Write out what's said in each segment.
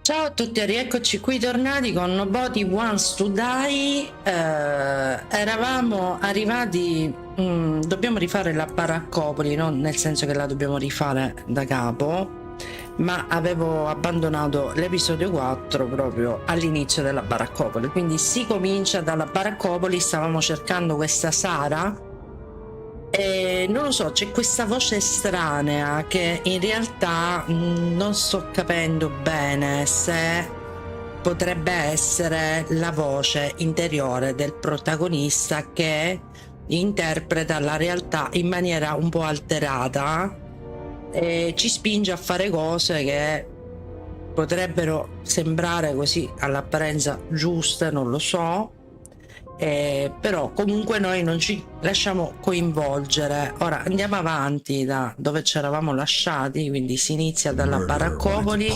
Ciao a tutti e rieccoci qui tornati con Nobody Wants to Die. Eravamo arrivati, dobbiamo rifare la baraccopoli, non nel senso che la dobbiamo rifare da capo, ma avevo abbandonato l'episodio 4 proprio all'inizio della baraccopoli, quindi si comincia dalla baraccopoli. Stavamo cercando questa Sara e non lo so, c'è questa voce estranea che in realtà non sto capendo bene se potrebbe essere la voce interiore del protagonista che interpreta la realtà in maniera un po' alterata e ci spinge a fare cose che potrebbero sembrare così all'apparenza giuste, non lo so. Però comunque noi non ci lasciamo coinvolgere. Ora andiamo avanti da dove ci eravamo lasciati, quindi si inizia dalla baraccopoli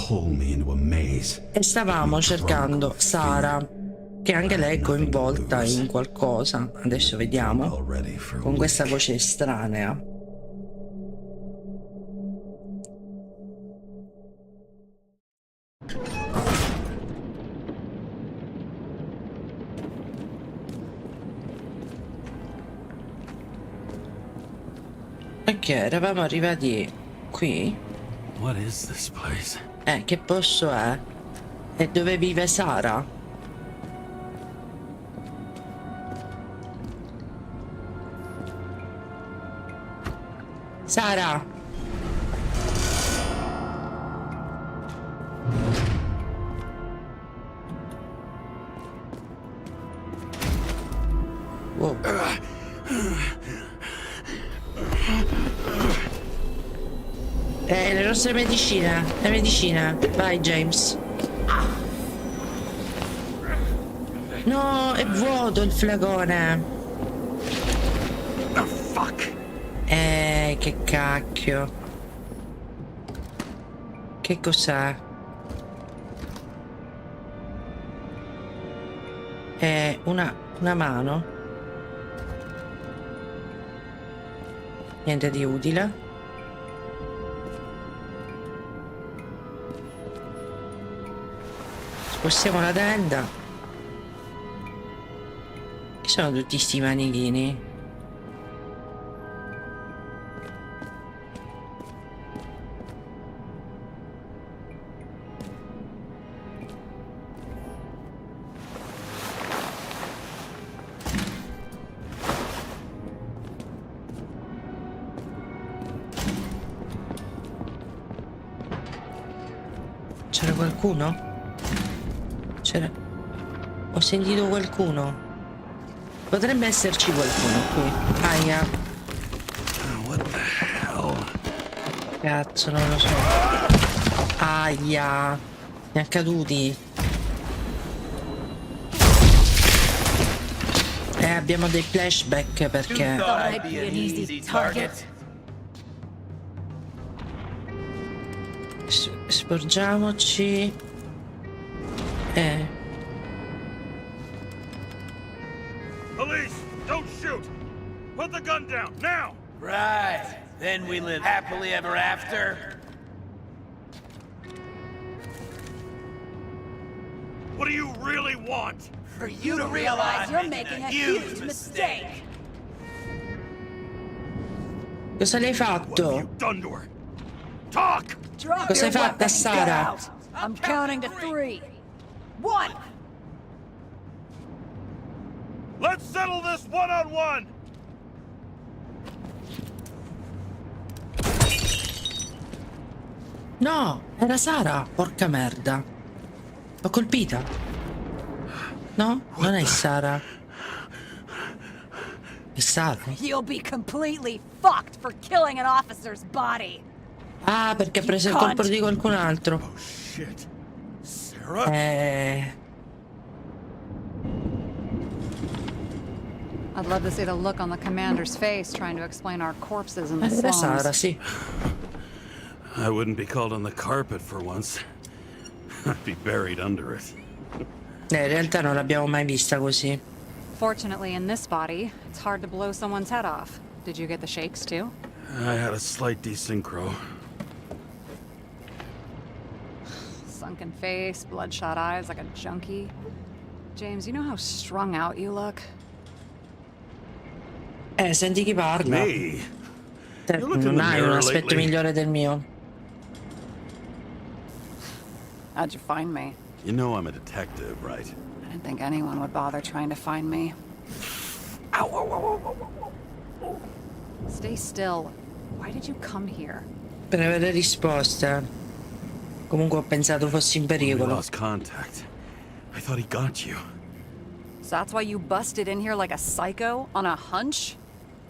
e stavamo cercando Sara, che anche lei è coinvolta in qualcosa. Adesso vediamo, con questa voce estranea. Ok, eravamo arrivati qui. What is this place? Che posto è? E dove vive Sara? Sara! Wow. Le nostre medicine, le medicine. Vai, James. No, è vuoto il flacone. Oh, fuck. Che cacchio. Che cos'è? Una mano. Niente di utile. Spostiamo la tenda. Chi sono tutti sti manichini? C'era qualcuno? C'era... Ho sentito qualcuno. Potrebbe esserci qualcuno qui. Aia. What the hell? Cazzo, non lo so. Aia. Mi è accaduti. Abbiamo dei flashback perché... Sporgiamoci. Police, don't shoot! Put the gun down, now! Right. Then we live happily ever after. What do you really want? For you to realize you're making a huge mistake. Cosa l'hai What have fatto? you done to her? Talk! Drop Cosa hai your fatta, weapons, get Sara? out. I'm counting to 3. 1. Let's settle this one-on-one! No, era Sara, porca merda. L'ho colpita. No? Non è Sara. È Sara. You'll be completely fucked for killing an officer's body. Ah, perché ha preso il colpo di qualcun altro. Oh, shit. Sarah? I'd love to see the look on the commander's face trying to explain our corpses in the Era Sara, slums. sì. I wouldn't be called on the carpet for once. I'd be buried under it. In realtà non l'abbiamo mai vista così. Fortunately, in this body, it's hard to blow someone's head off. Did you get the shakes too? I had a slight desynchro. Sunken face, bloodshot eyes like a junkie. James, you know how strung out you look? Senti chi parla. Me? Te You look in non the hai un mirror aspetto lately. migliore del mio. How'd you find me? You know I'm a detective, right? I didn't think anyone would bother trying to find me. Ow, ow, ow, ow, ow, ow. Stay still. Why did you come here? Per avere risposte. Comunque ho pensato fossi in When we pericolo. lost contact, I thought he got you. So that's why you busted in here like a psycho on a hunch?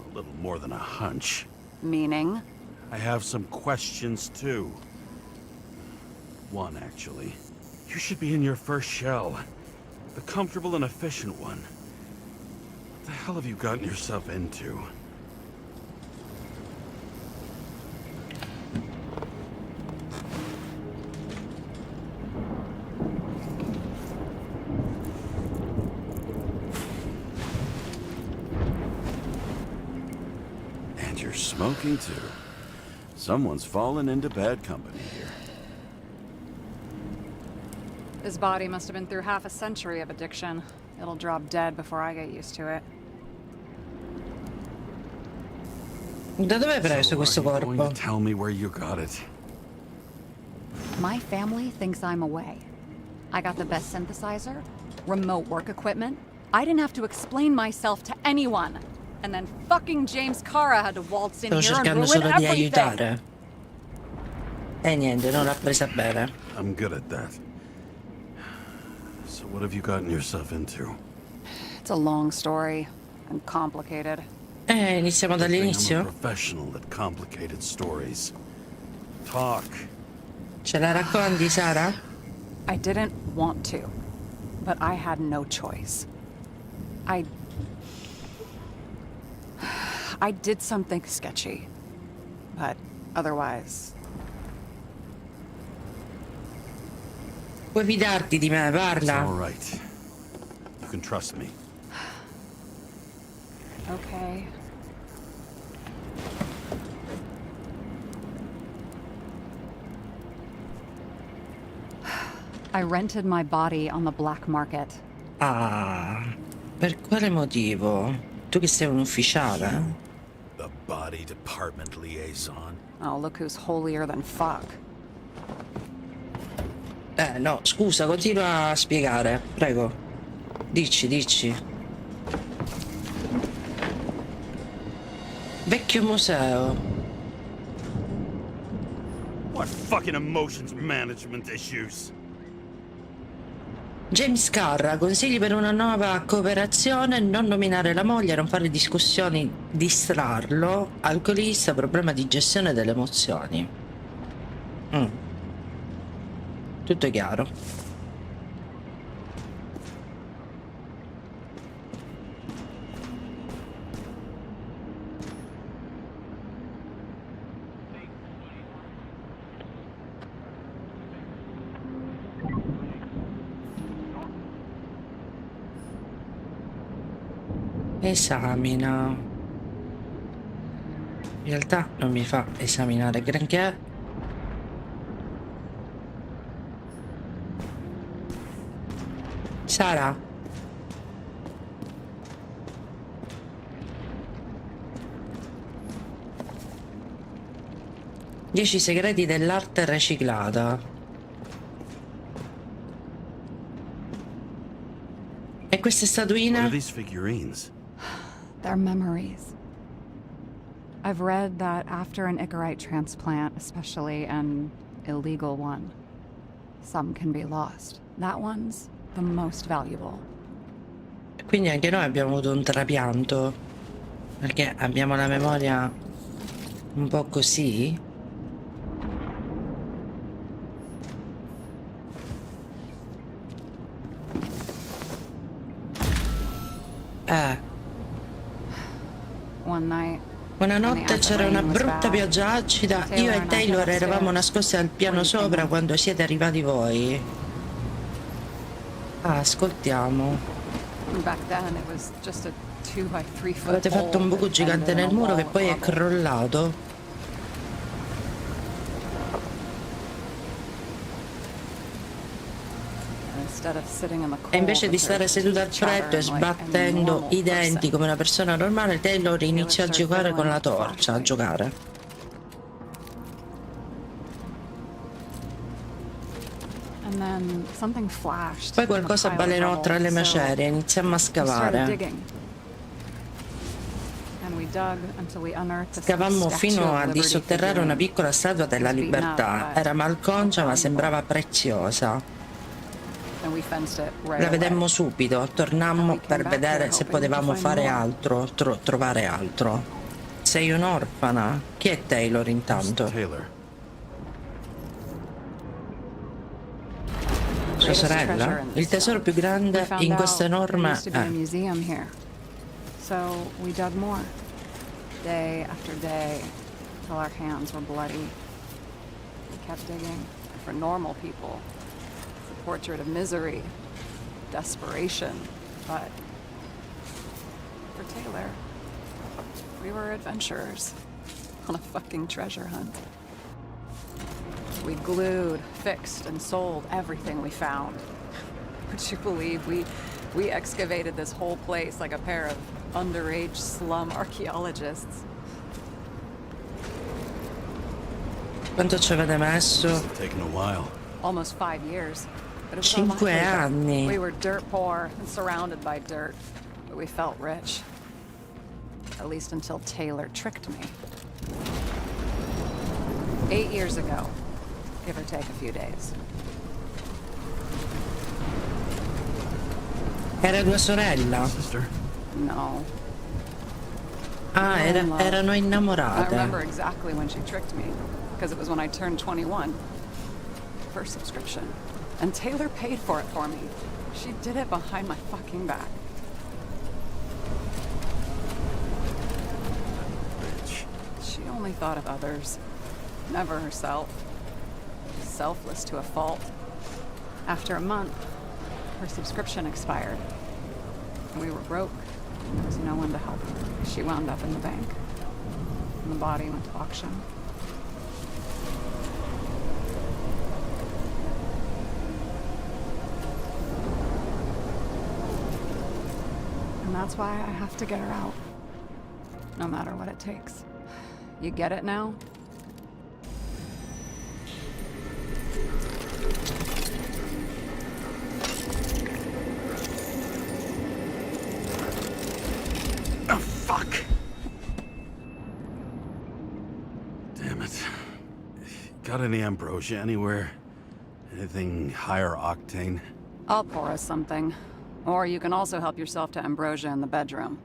A little more than a hunch. Meaning? I have some questions, too. One, actually. You should be in your first shell. The comfortable and efficient one. What the hell have you gotten yourself into? And you're smoking, too. Someone's fallen into bad company here. His body must have been through half a century of addiction. It'll drop dead before I get used to it. Da dove hai preso So questo are you going corpo? to tell me where you got it? My family thinks I'm away. I got the best synthesizer, remote work equipment. I didn't have to explain myself to anyone. And then fucking James Cara had to waltz in Sto here and cercando ruin solo di everything. aiutare. E niente, non l'ha presa bene. I'm good at that. So what have you gotten yourself into? It's a long story and complicated. Iniziamo I'm a dall'inizio? professional at complicated stories. Talk. Ce la racconti, Sara? I didn't want to, but I had no choice. I did something sketchy, but otherwise, Puoi fidarti di me, It's all parla. right. You can trust me. okay. I rented my body on the black market. Ah, per quale motivo? Tu che sei un ufficiale? The body department liaison. Oh, look who's holier than fuck. No, scusa, continua a spiegare, prego. Dici. Vecchio Museo. What fucking emotions management issues? James Carra, consigli per una nuova cooperazione, non nominare la moglie, non fare discussioni, distrarlo, alcolista, problema di gestione delle emozioni. Tutto chiaro. Esamina. In realtà non mi fa esaminare granché. Sara. Dieci segreti dell'arte riciclata. E queste What are statuine? these figurines? They're memories. I've read that after an Icarite transplant, especially an illegal one, some can be lost. That one's the most valuable. Quindi anche noi abbiamo avuto un trapianto. Perché abbiamo la memoria un po' così. One night, Una notte c'era una brutta pioggia acida. Io e Taylor eravamo nascosti al piano sopra quando siete arrivati voi. Ascoltiamo. back then it was just a 2x3 foot Avete fatto un hole buco that gigante ended in nel a muro che wall poi è of rubble. Instead of sitting in the cold E invece di with her stare seduta al freddo e chattering like a sbattendo normal i denti person. come una persona normale, Taylor inizia a started giocare con fiddling la with the torcia, a flashlight. giocare. And then something flashed. Poi in the qualcosa pile of balenò tra le rubble, so macerie, iniziammo a we started scavare. digging. And we dug until we unearthed this Scavammo statue fino of a Liberty disotterrare una figurine. piccola statua della It was beaten up, libertà. but Era malconcia ma valuable. sembrava preziosa. And we fenced it right La away. vedemmo subito, tornammo And we per came back vedere here se hoping potevamo to find fare more. altro, trovare altro. Sei un'orfana? Chi è Taylor intanto? Taylor. Sua sorella? Il tesoro più grande in questo enorme... Used to be a museum here. So we dug more. Day after day, till our hands were bloody. We kept digging. For normal people, it's a portrait of misery, desperation. But for Taylor, we were adventurers on a fucking treasure hunt. We glued, fixed, and sold everything we found. Would you believe we excavated this whole place like a pair of underage slum archaeologists? Quanto ci avete messo? Must have taken a while. Almost 5 years. But it was our 5 livelihood. anni. We were dirt poor and surrounded by dirt, but we felt rich. At least until Taylor tricked me. 8 years ago, give or take a few days. Era tua sorella? Sister? No. Ah, erano I innamorate. remember exactly when she tricked me, because it was when I turned 21. First subscription. And Taylor paid for it for me. She did it behind my fucking back. Bitch. She only thought of others, never herself. Selfless to a fault. After a month, her subscription expired. We were broke. There was no one to help her. She wound up in the bank. And the body went to auction. And that's why I have to get her out. No matter what it takes. You get it now? Oh, fuck! Damn it. Got any ambrosia anywhere? Anything higher octane? I'll pour us something. Or you can also help yourself to ambrosia in the bedroom.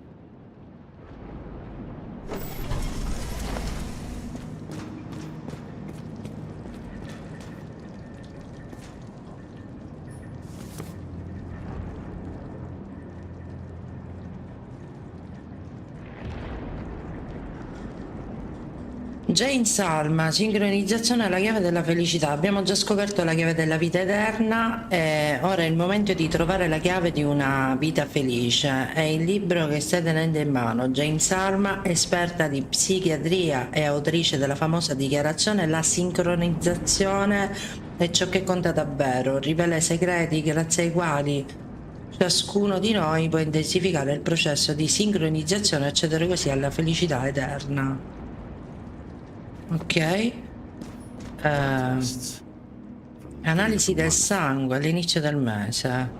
Jane Salma, sincronizzazione è la chiave della felicità. Abbiamo già scoperto la chiave della vita eterna e ora è il momento di trovare la chiave di una vita felice. È il libro che stai tenendo in mano. Jane Salma, esperta di psichiatria e autrice della famosa dichiarazione La sincronizzazione è ciò che conta davvero. Rivela i segreti grazie ai quali ciascuno di noi può intensificare il processo di sincronizzazione e accedere così alla felicità eterna. Ok. Analisi del sangue all'inizio del mese.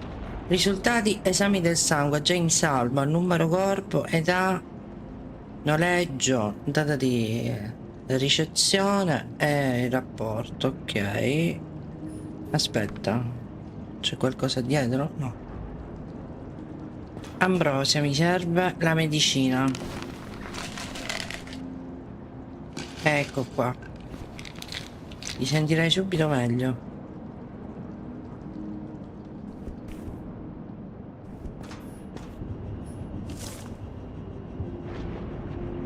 Risultati: esami del sangue. Jane Salma, numero corpo, età, noleggio, data di ricezione e il rapporto. Ok. Aspetta, c'è qualcosa dietro? No. Ambrosia, mi serve la medicina. Ecco qua. Ti sentirai subito meglio.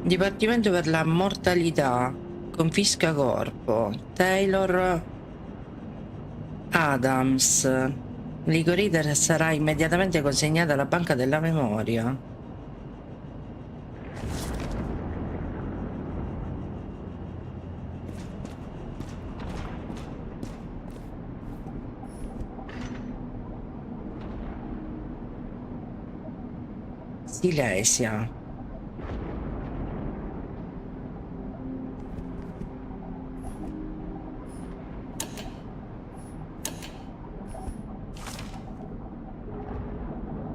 Dipartimento per la mortalità. Confisca corpo. Taylor Adams. L'Igoriter sarà immediatamente consegnata alla banca della memoria. Silesia.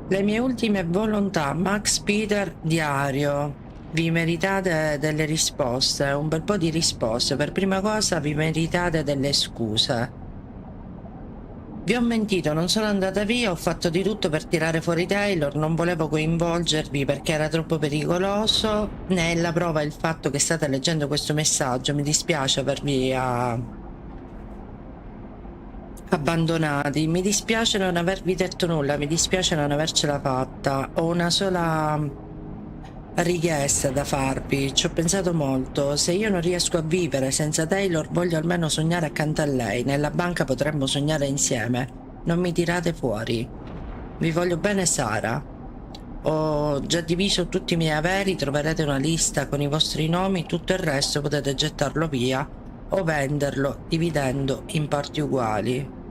Le mie ultime volontà, Max Peter, diario. Vi meritate delle risposte, un bel po' di risposte. Per prima cosa vi meritate delle scuse. Vi ho mentito, non sono andata via, ho fatto di tutto per tirare fuori Taylor, non volevo coinvolgervi perché era troppo pericoloso. Ne è la prova il fatto che state leggendo questo messaggio, mi dispiace avervi abbandonati, mi dispiace non avervi detto nulla, mi dispiace non avercela fatta. Ho una sola richiesta da farvi, ci ho pensato molto. Se io non riesco a vivere senza Taylor, voglio almeno sognare accanto a lei. Nella banca potremmo sognare insieme. Non mi tirate fuori. Vi voglio bene, Sara. Ho già diviso tutti i miei averi, troverete una lista con i vostri nomi, tutto il resto potete gettarlo via o venderlo dividendo in parti uguali.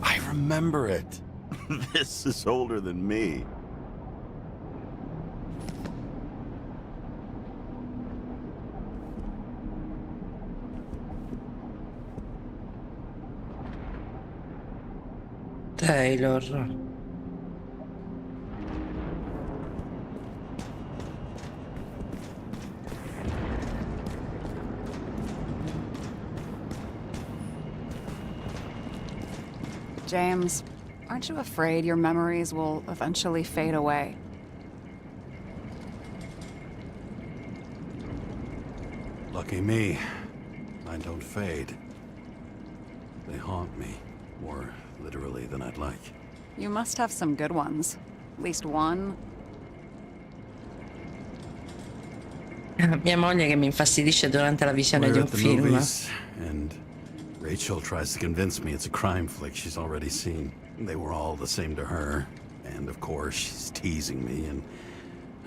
I remember it. This is older than me. Taylor. James, aren't you afraid your memories will eventually fade away? Lucky me. Mine don't fade. They haunt me, more literally than I'd like. You must have some good ones. At least one. Mia moglie che mi infastidisce durante la visione di We're un at the film. movies, and Rachel tries to convince me it's a crime flick she's already seen. They were all the same to her, and of course she's teasing me, and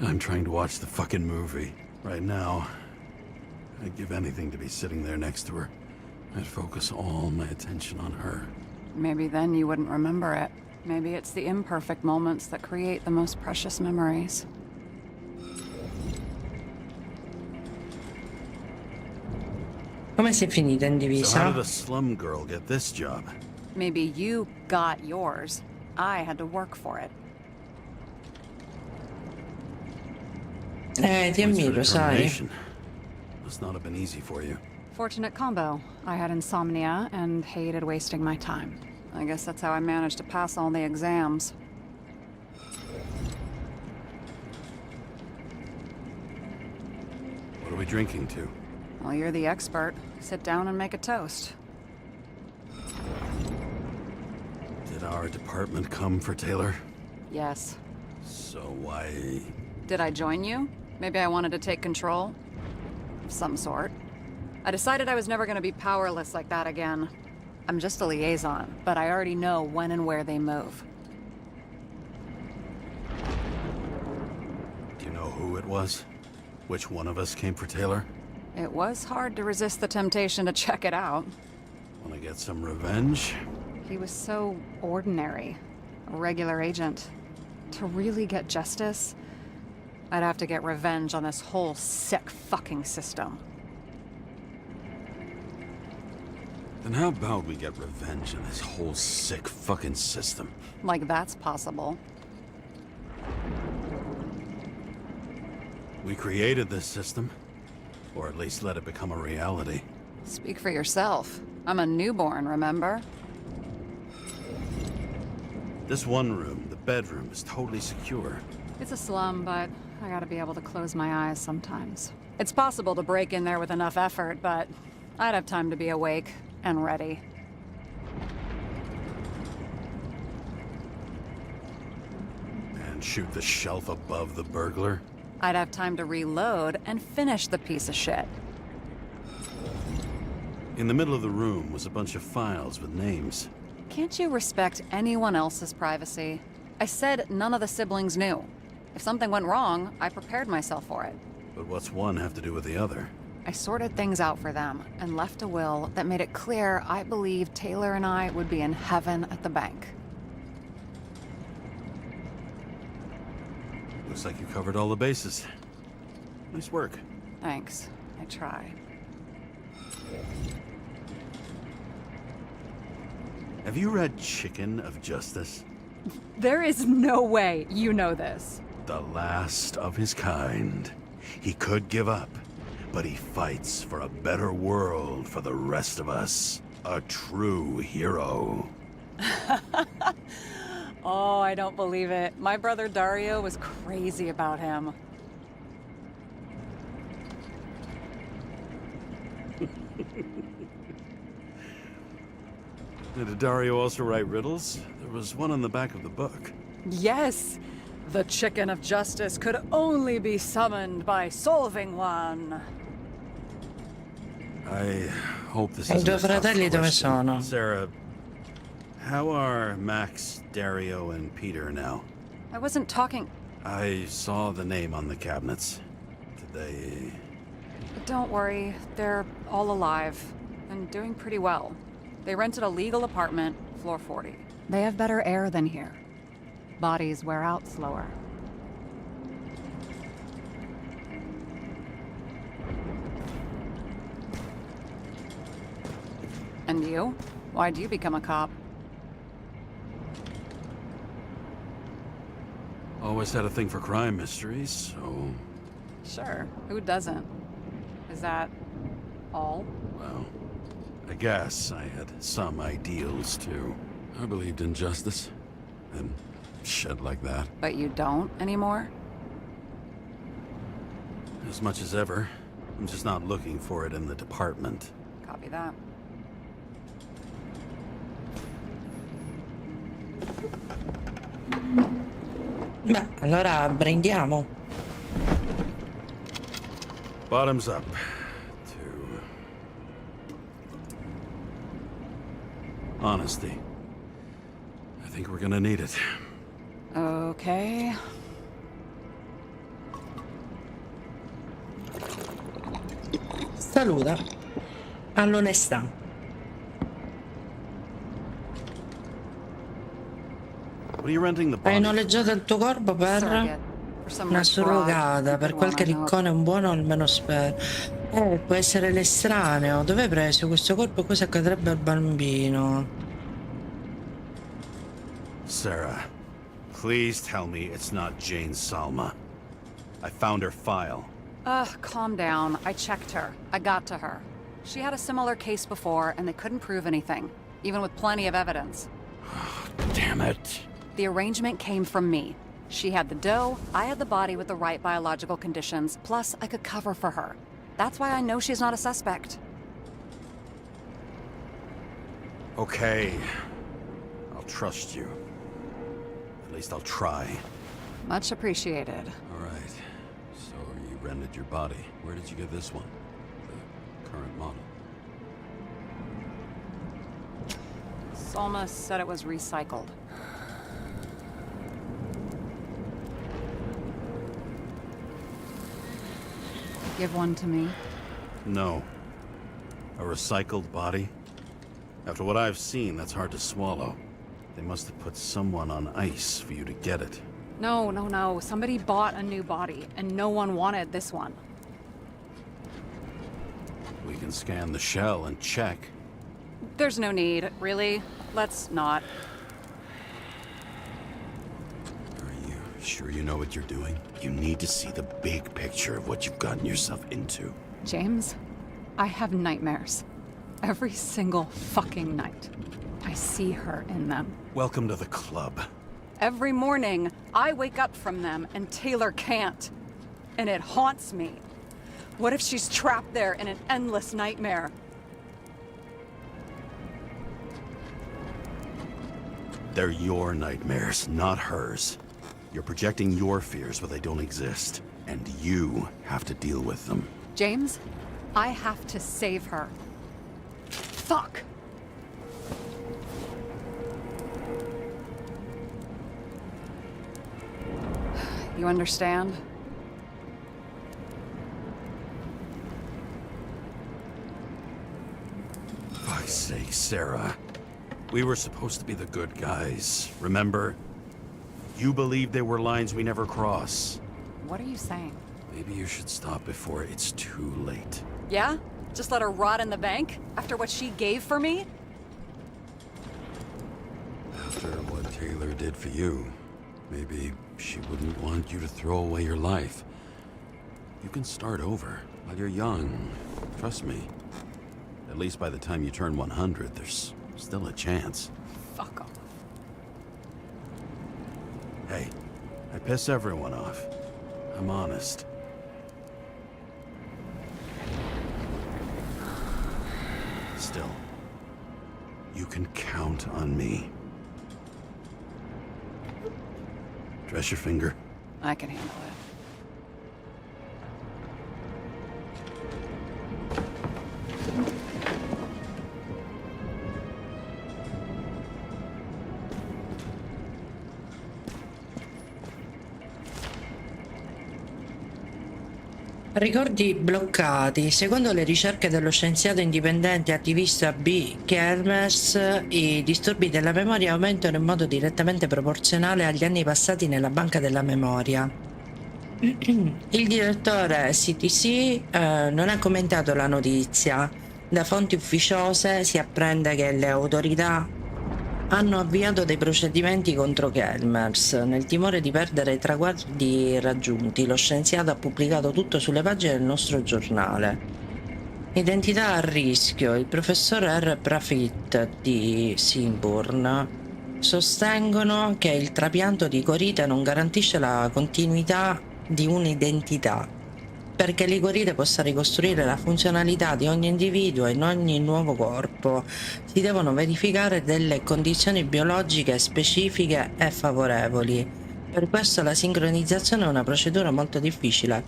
I'm trying to watch the fucking movie. Right now, I'd give anything to be sitting there next to her. I'd focus all my attention on her. Maybe then you wouldn't remember it. Maybe it's the imperfect moments that create the most precious memories. Come sei finita in So how divisa? did a slum girl get this job? Maybe you got yours. I had to work for it. Ti Thanks for ammiro, sai. determination. Must not have been easy for you. Fortunate combo. I had insomnia and hated wasting my time. I guess that's how I managed to pass all the exams. What are we drinking to? Well, you're the expert. Sit down and make a toast. Did our department come for Taylor? Yes. So why... Did I join you? Maybe I wanted to take control? Of some sort. I decided I was never gonna be powerless like that again. I'm just a liaison, but I already know when and where they move. Do you know who it was? Which one of us came for Taylor? It was hard to resist the temptation to check it out. Want to get some revenge? He was so ordinary. A regular agent. To really get justice, I'd have to get revenge on this whole sick fucking system. Then how about we get revenge on this whole sick fucking system? Like that's possible. We created this system, or at least let it become a reality. Speak for yourself. I'm a newborn, remember? This one room, the bedroom, is totally secure. It's a slum, but I gotta be able to close my eyes sometimes. It's possible to break in there with enough effort, but I'd have time to be awake and ready. And shoot the shelf above the burglar? I'd have time to reload and finish the piece of shit. In the middle of the room was a bunch of files with names. Can't you respect anyone else's privacy? I said none of the siblings knew. If something went wrong, I prepared myself for it. But what's one have to do with the other? I sorted things out for them and left a will that made it clear I believed Taylor and I would be in heaven at the bank. Looks like you covered all the bases. Nice work. Thanks. I try. Have you read Chicken of Justice? There is no way you know this. The last of his kind. He could give up, but he fights for a better world for the rest of us. A true hero. Oh, I don't believe it. My brother Dario was crazy about him. Did Dario also write riddles? There was one on the back of the book. Yes! The Chicken of Justice could only be summoned by solving one. I hope this I isn't due a tough fratelli dove question. sono? Sarah, how are Max, Dario, and Peter now? I wasn't talking... I saw the name on the cabinets. Did they... Don't worry, they're all alive and doing pretty well. They rented a legal apartment, floor 40. They have better air than here. Bodies wear out slower. And you? Why'd you become a cop? Always had a thing for crime mysteries, so... Sure, who doesn't? Is that all? Well, I guess I had some ideals, too. I believed in justice. And shit like that. But you don't anymore? As much as ever. I'm just not looking for it in the department. Copy that. Beh, allora prendiamo. Bottoms up. To... honesty. I think we're gonna need it. Okay. Saluta all'onestà. What are you renting the Hai body? noleggiato il tuo corpo per Surrogate. For some una rich broad surrogata, who per could qualche wanna know- riccone buono almeno spero. Può essere l'estraneo. Dove hai preso questo corpo e cosa accadrebbe al bambino? Sarah, please tell me it's not Jane Salma. I found her file. Calm down. I checked her. I got to her. She had a similar case before, and they couldn't prove anything, even with plenty of evidence. Damn it. The arrangement came from me. She had the dough, I had the body with the right biological conditions, plus I could cover for her. That's why I know she's not a suspect. Okay. I'll trust you. At least I'll try. Much appreciated. All right. So you rented your body. Where did you get this one? The current model. Salma said it was recycled. Give one to me. No. A recycled body? After what I've seen, that's hard to swallow. They must have put someone on ice for you to get it. No. Somebody bought a new body, and no one wanted this one. We can scan the shell and check. There's no need, really. Let's not. Are you sure you know what you're doing? You need to see the big picture of what you've gotten yourself into. James, I have nightmares. Every single fucking night. I see her in them. Welcome to the club. Every morning, I wake up from them and Taylor can't. And it haunts me. What if she's trapped there in an endless nightmare? They're your nightmares, not hers. You're projecting your fears where they don't exist, and you have to deal with them. James, I have to save her. Fuck! You understand? Fuck's sake, Sarah. We were supposed to be the good guys, remember? You believed there were lines we never cross. What are you saying? Maybe you should stop before it's too late. Yeah? Just let her rot in the bank? After what she gave for me? After what Taylor did for you, maybe she wouldn't want you to throw away your life. You can start over while you're young. Trust me. At least by the time you turn 100, there's still a chance. Fuck off. Hey, I piss everyone off. I'm honest. Still, you can count on me. Dress your finger. I can handle it. Ricordi bloccati. Secondo le ricerche dello scienziato indipendente attivista B. Kermes, i disturbi della memoria aumentano in modo direttamente proporzionale agli anni passati nella banca della memoria. Il direttore CTC non ha commentato la notizia. Da fonti ufficiose si apprende che le autorità hanno avviato dei procedimenti contro Kelmers. Nel timore di perdere i traguardi raggiunti, lo scienziato ha pubblicato tutto sulle pagine del nostro giornale. Identità a rischio. Il professor R. Prafit di Simburn sostengono che il trapianto di Corite non garantisce la continuità di un'identità, perché l'Icorite possa ricostruire la funzionalità di ogni individuo in ogni nuovo corpo. Si devono verificare delle condizioni biologiche specifiche e favorevoli. Per questo la sincronizzazione è una procedura molto difficile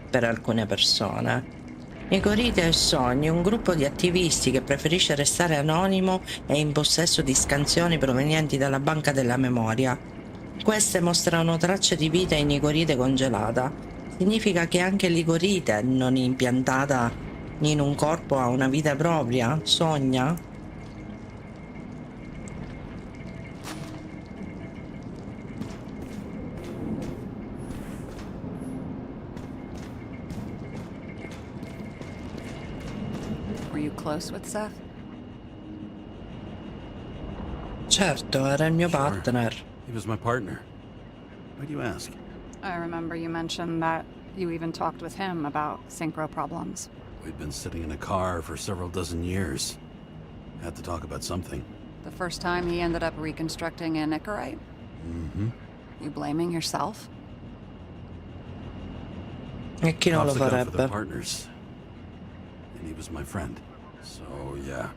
per alcune persone. Icorite e Sogni, un gruppo di attivisti che preferisce restare anonimo e in possesso di scansioni provenienti dalla banca della memoria. Queste mostrano tracce di vita in Icorite congelata. Significa che anche l'Icorite non impiantata in un corpo ha una vita propria? Sogna? Were you close with Seth? Certo, era il mio partner. He was my partner. Why do you ask? I remember you mentioned that you even talked with him about synchro problems. We'd been sitting in a car for several dozen years. Had to talk about something. The first time he ended up reconstructing an Icarite? Mm-hmm. You blaming yourself? E chi non lo Cops look out for their farebbe? partners. And he was my friend. So, yeah.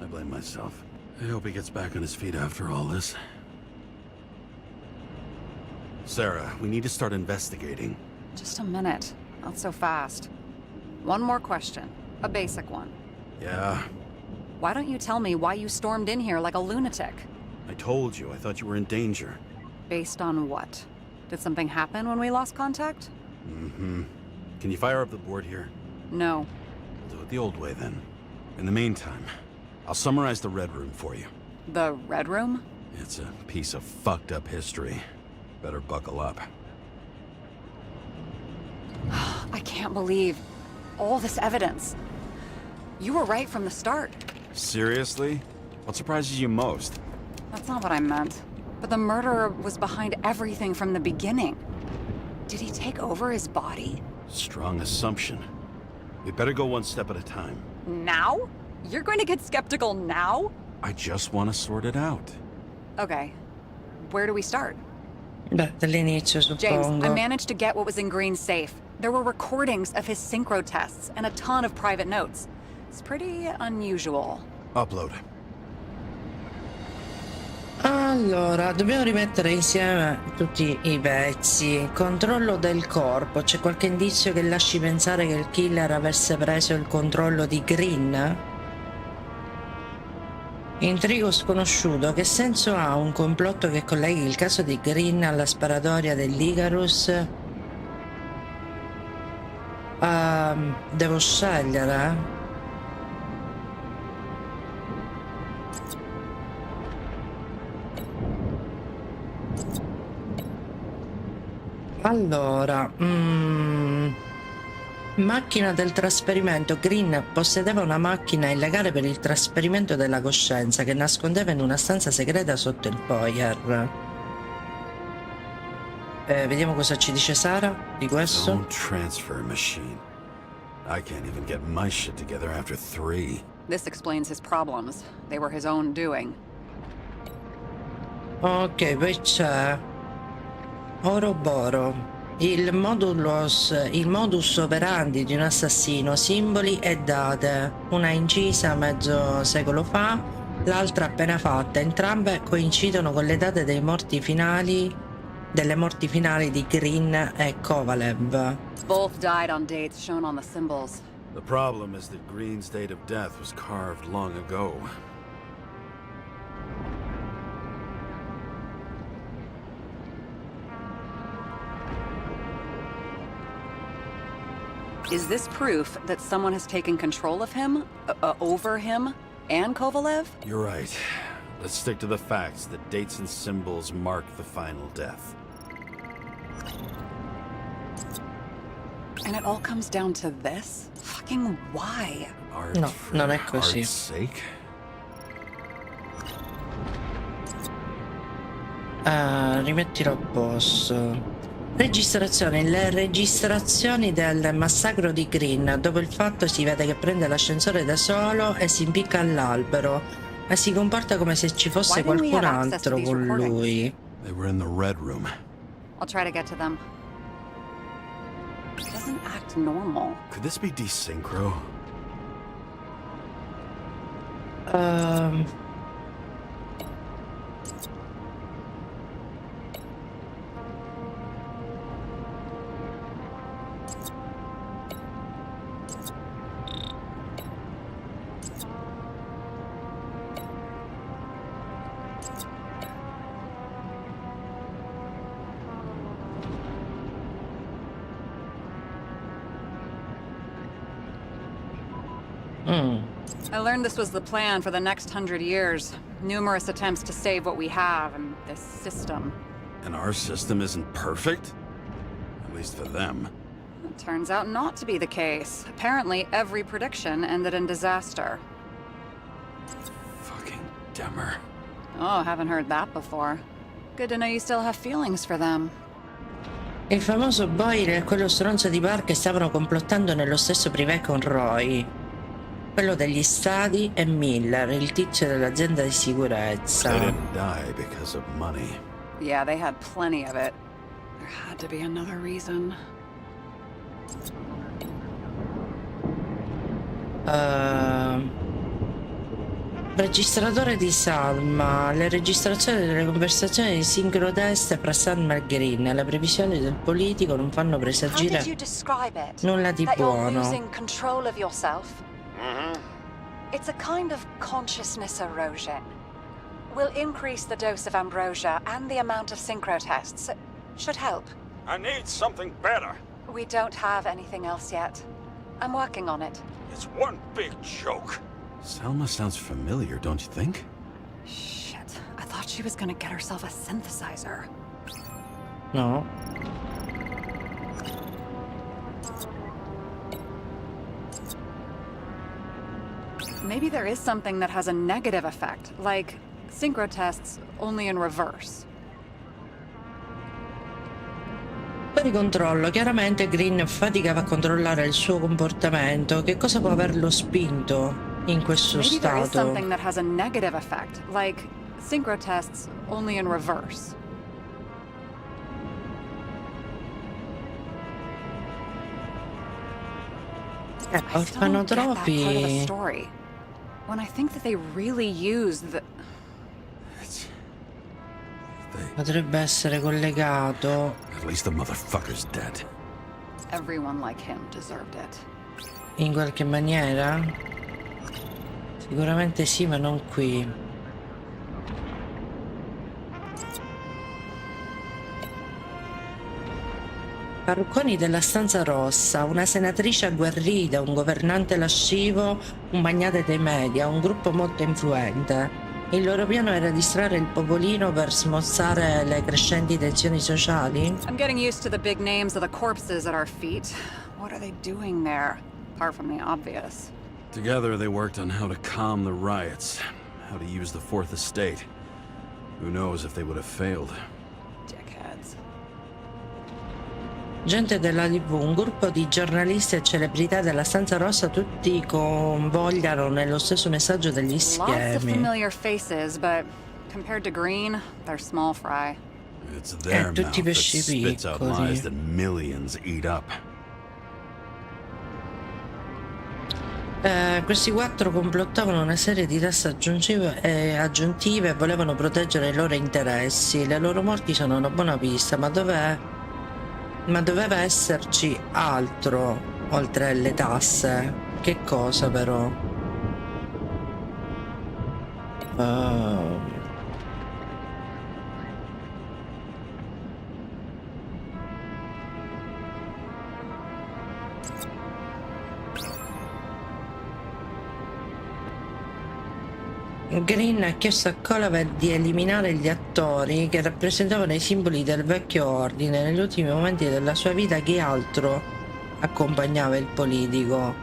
I blame myself. I hope he gets back on his feet after all this. Sarah, we need to start investigating. Just a minute. Not so fast. One more question. A basic one. Yeah, Why don't you tell me why you stormed in here like a lunatic? I told you. I thought you were in danger. Based on what? Did something happen when we lost contact? Mm-hmm. Can you fire up the board here? No. We'll do it the old way, then. In the meantime, I'll summarize the Red Room for you. The Red Room? It's a piece of fucked up history. Better buckle up. I can't believe all this evidence. You were right from the start. Seriously? What surprises you most? That's not what I meant. But the murderer was behind everything from the beginning. Did he take over his body? Strong assumption. We better go one step at a time. Now? You're going to get skeptical now? I just want to sort it out. Okay. Where do we start? Beh, dall'inizio James, I suppongo. managed to get what was in Green's safe. There were recordings of his synchro tests and a ton of private notes. It's pretty unusual. Upload. Allora, dobbiamo rimettere insieme tutti i pezzi. Controllo del corpo. C'è qualche indizio che lasci pensare che il killer avesse preso il controllo di Green? Intrigo sconosciuto. Che senso ha un complotto che colleghi il caso di Green alla sparatoria dell'Icarus? Devo scegliere. Allora, macchina del trasferimento. Green possedeva una macchina illegale per il trasferimento della coscienza che nascondeva in una stanza segreta sotto il foyer. Vediamo cosa ci dice Sara di questo. Zone transfer machine. I can't even get my shit together after 3. This explains his problems. They were his own doing. Ok, poi c'è Oroboro. Il modus operandi di un assassino, simboli e date. Una incisa mezzo secolo fa, l'altra appena fatta. Entrambe coincidono con le date delle morti finali di Green e Kovalev. Both died on dates shown on the symbols. The problem is that Green's date of death was carved long ago. Is this proof that someone has taken control of him? Over him? And Kovalev? You're right. Let's stick to the facts. The dates and symbols mark the final death. And it all comes down to this? Fucking why? Art No, for non è così. art's sake? Rimettilo a posto. Registrazioni. Le registrazioni del massacro di Green. Dopo il fatto si vede che prende l'ascensore da solo e si impicca all'albero e si comporta come se ci fosse Why didn't we have qualcun access to altro these con recordings? lui. They were in the red room. I'll try to get to them. He doesn't act normal. Could this be desynchro? I learned this was the plan for the next 100 years. Numerous attempts to save what we have and this system. And our system isn't perfect? At least for them. It turns out not to be the case. Apparently, every prediction ended in disaster. Fucking Demmer. Oh, haven't heard that before. Good to know you still have feelings for them. Il famoso Boyle e quello stronzo di bar che stavano complottando nello stesso privé con Roy. Quello degli stadi e Miller, il tizio dell'azienda di sicurezza. They didn't die because of money. Yeah, they had plenty of it. There had to be another reason. Registratore di Salma. Le registrazioni delle conversazioni di sincroteste fra Salma e Green. Le previsioni del politico non fanno presagire nulla di buono. It's a kind of consciousness erosion. We'll increase the dose of ambrosia and the amount of synchro tests. Should help. I need something better. We don't have anything else yet. I'm working on it. It's one big joke. Selma sounds familiar, don't you think? Shit, I thought she was gonna get herself a synthesizer. No. Maybe there is something that has a negative effect, like synchro tests only in reverse. Fuori controllo. Chiaramente Green faticava a controllare il suo comportamento. Che cosa può averlo spinto in questo Maybe there is stato? something that has a negative effect, like synchro tests only in reverse. I still don't get that part of the Orfanotrofi. story. When I think that they really used the... Potrebbe essere collegato. At least the motherfucker's dead. Everyone like him deserved it. In qualche maniera? Sicuramente sì, ma non qui. parrucconi della stanza rossa, una senatrice agguerrita, un governante lascivo, un magnate dei media, un gruppo molto influente. Il loro piano era distrarre il popolino per smorzare le crescenti tensioni sociali? I'm getting used to the big names of the corpses at our feet. What are they doing there? Apart from the obvious. Together they worked on how to calm the riots, how to use the Fourth Estate. Who knows if they would have failed. Dickheads. Gente della TV, un gruppo di giornalisti e celebrità della stanza rossa, tutti convogliano nello stesso messaggio degli Lots of schemi. familiar faces, but compared to Green, they're small fry. It's their tutti mouth that pesci spits out piccoli. lies that millions eat up. Questi quattro complottavano una serie di tasse aggiuntive e volevano proteggere i loro interessi. Le loro morti sono una buona pista, ma doveva esserci altro oltre alle tasse. Che cosa però? Green ha chiesto a Colaver di eliminare gli attori che rappresentavano i simboli del vecchio ordine. Negli ultimi momenti della sua vita chi altro accompagnava il politico?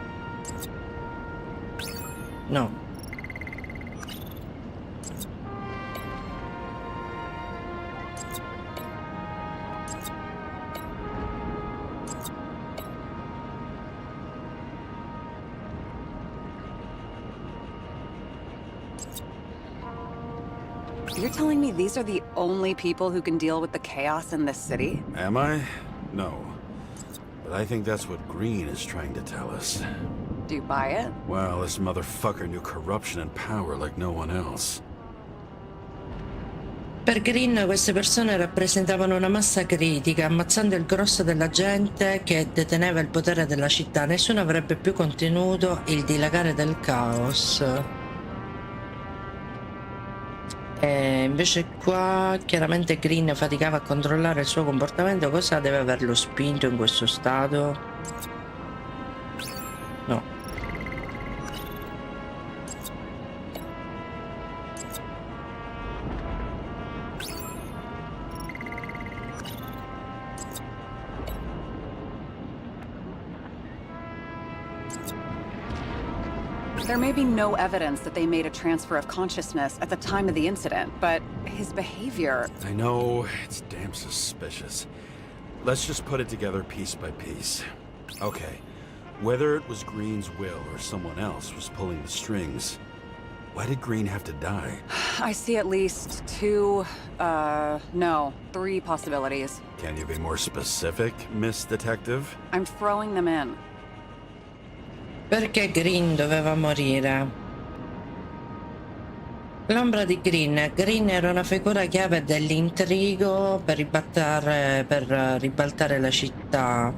No. You're telling me these are the only people who can deal with the chaos in this city? Am I? No. But I think that's what Green is trying to tell us. Do you buy it? Well, this motherfucker knew corruption and power like no one else. Per Green queste persone rappresentavano una massa critica, ammazzando il grosso della gente che deteneva il potere della città. Nessuno avrebbe più contenuto il dilagare del caos. E invece qua chiaramente Green faticava a controllare il suo comportamento. Cosa deve averlo spinto in questo stato? No. There may be no evidence that they made a transfer of consciousness at the time of the incident, but his behavior... I know, it's damn suspicious. Let's just put it together piece by piece. Okay, whether it was Green's will or someone else was pulling the strings, why did Green have to die? I see at least three possibilities. Can you be more specific, Miss Detective? I'm throwing them in. Perché Green doveva morire? L'ombra di Green. Green era una figura chiave dell'intrigo per ribaltare la città.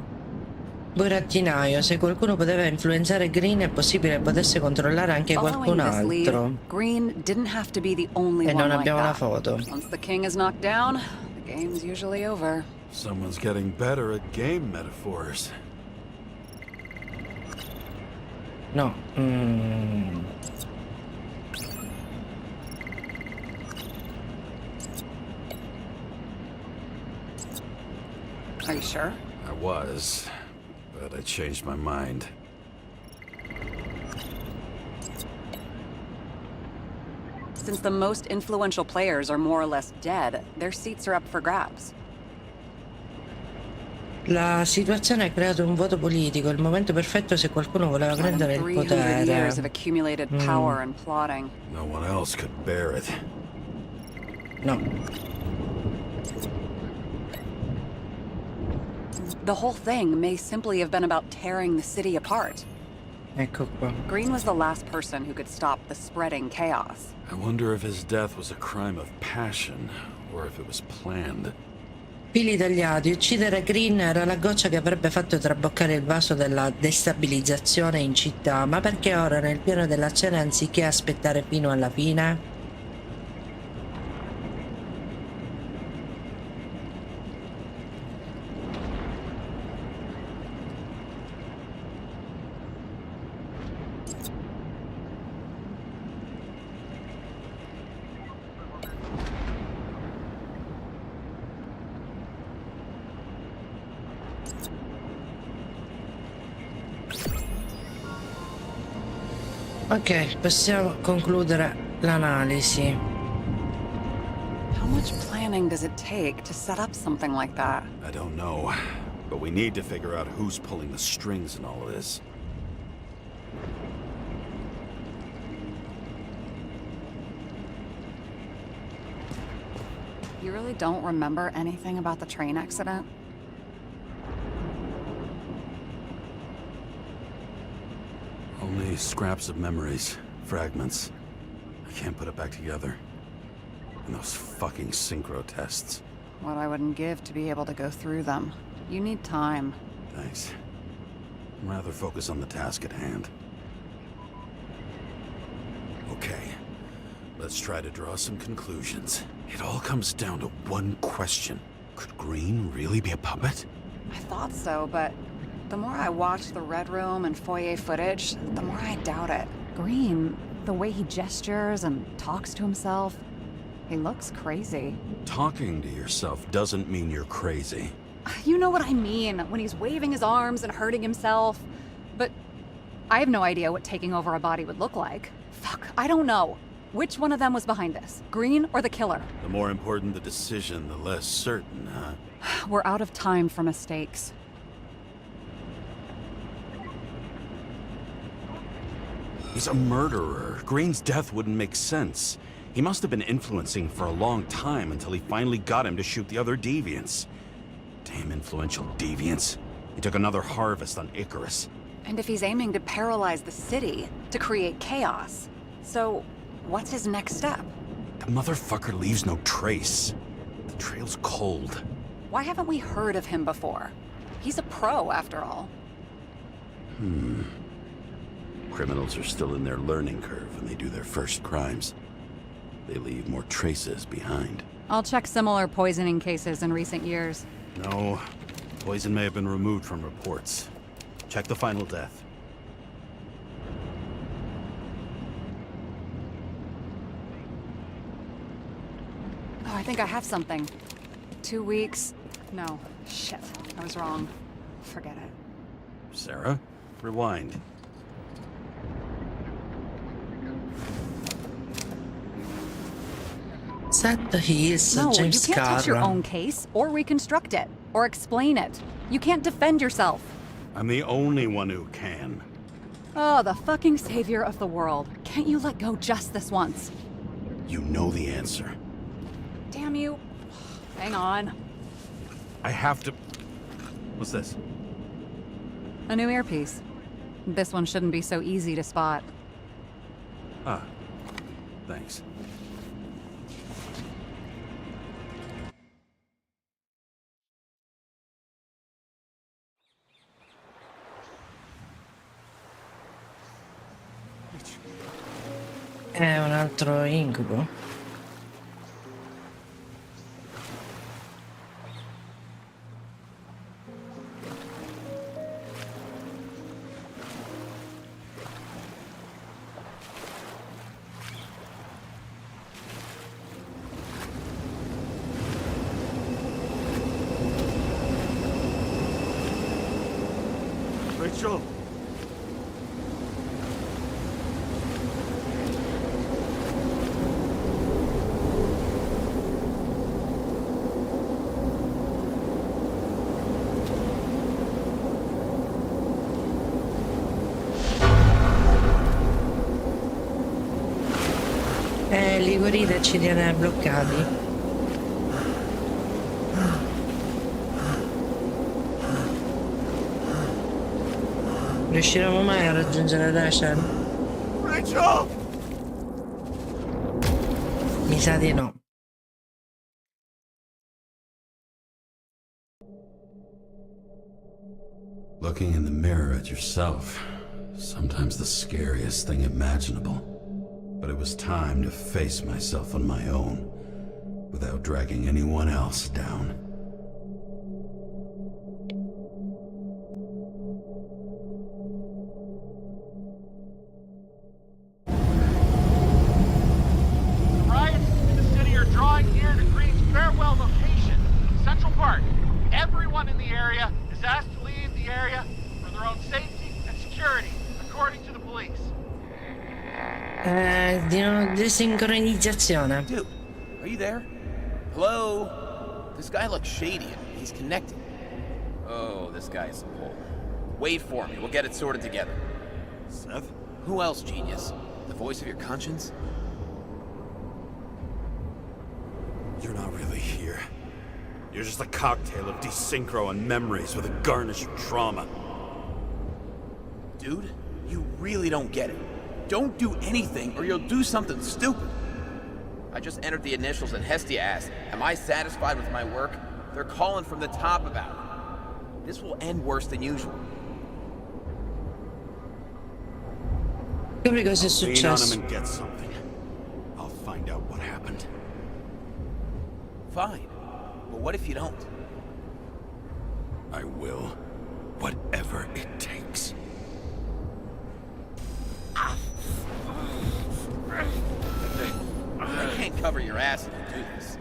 Burattinaio. Se qualcuno poteva influenzare Green è possibile che potesse controllare anche qualcun altro. Green didn't have to be the only E one non like abbiamo la that. foto. Once the king is knocked down, the game's usually over. Someone's getting better at game metaphors. No. Are you sure? I was, but I changed my mind. Since the most influential players are more or less dead, their seats are up for grabs. La situazione ha creato un vuoto politico, il momento perfetto se qualcuno voleva prendere il 300 years of potere. accumulated power and plotting. No one else could bear it. No. The whole thing may simply have been about tearing the city apart. Ecco qua. Green was the last person who could stop the spreading chaos. I wonder if his death was a crime of passion, or if it was planned. Fili tagliati. Uccidere Green era la goccia che avrebbe fatto traboccare il vaso della destabilizzazione in città. Ma perché ora, nel pieno dell'azione, anziché aspettare fino alla fine? Ok, possiamo concludere l'analisi. How much planning does it take to set up something like that? I don't know, but we need to figure out who's pulling the strings in all of this. You really don't remember anything about the train accident? Only scraps of memories, fragments. I can't put it back together. And those fucking synchro tests. What I wouldn't give to be able to go through them. You need time. Thanks. I'd rather focus on the task at hand. Okay, let's try to draw some conclusions. It all comes down to one question. Could Green really be a puppet? I thought so, but the more I watch the Red Room and foyer footage, the more I doubt it. Green, the way he gestures and talks to himself, he looks crazy. Talking to yourself doesn't mean you're crazy. You know what I mean, when he's waving his arms and hurting himself. But I have no idea what taking over a body would look like. Fuck, I don't know. Which one of them was behind this? Green or the killer? The more important the decision, the less certain, huh? We're out of time for mistakes. He's a murderer. Green's death wouldn't make sense. He must have been influencing for a long time until he finally got him to shoot the other deviants. Damn influential deviants. He took another harvest on Icarus. And if he's aiming to paralyze the city, to create chaos, so what's his next step? The motherfucker leaves no trace. The trail's cold. Why haven't we heard of him before? He's a pro, after all. Criminals are still in their learning curve when they do their first crimes. They leave more traces behind. I'll check similar poisoning cases in recent years. No, poison may have been removed from reports. Check the final death. Oh, I think I have something. 2 weeks. No, shit. I was wrong. Forget it. Sarah, rewind. Set the heels, No, you James can't touch your Carr. own case, or reconstruct it, or explain it. You can't defend yourself. I'm the only one who can. Oh, the fucking savior of the world. Can't you let go just this once? You know the answer. Damn you. Hang on. I have to... What's this? A new earpiece. This one shouldn't be so easy to spot. Ah, thanks. È un altro incubo. Rachel! Liguride ci tiene bloccati. Riusciremo mai a raggiungere Rachel? Rachel! Mi sa di no. Looking in the mirror at yourself, sometimes the scariest thing imaginable. But it was time to face myself on my own, without dragging anyone else down. Riots in the city are drawing near to Green's farewell location, Central Park. Everyone in the area is asked to leave the area for their own safety and security, according to the police. Di una desincronizzazione. Dude, are you there? Hello? This guy looks shady and he's connected. Oh, this guy's a pole. Wait for me, we'll get it sorted together. Seth? Who else, genius? The voice of your conscience? You're not really here. You're just a cocktail of desynchro and memories with a garnish of trauma. Dude, you really don't get it. Don't do anything or you'll do something stupid. I just entered the initials and Hestia asked, am I satisfied with my work? They're calling from the top about it. This will end worse than usual. Scopri cosa è Lean on him successo. and get something. I'll find out what happened. Fine. But what if you don't? I will. Whatever it takes. I can't cover your ass if you do this.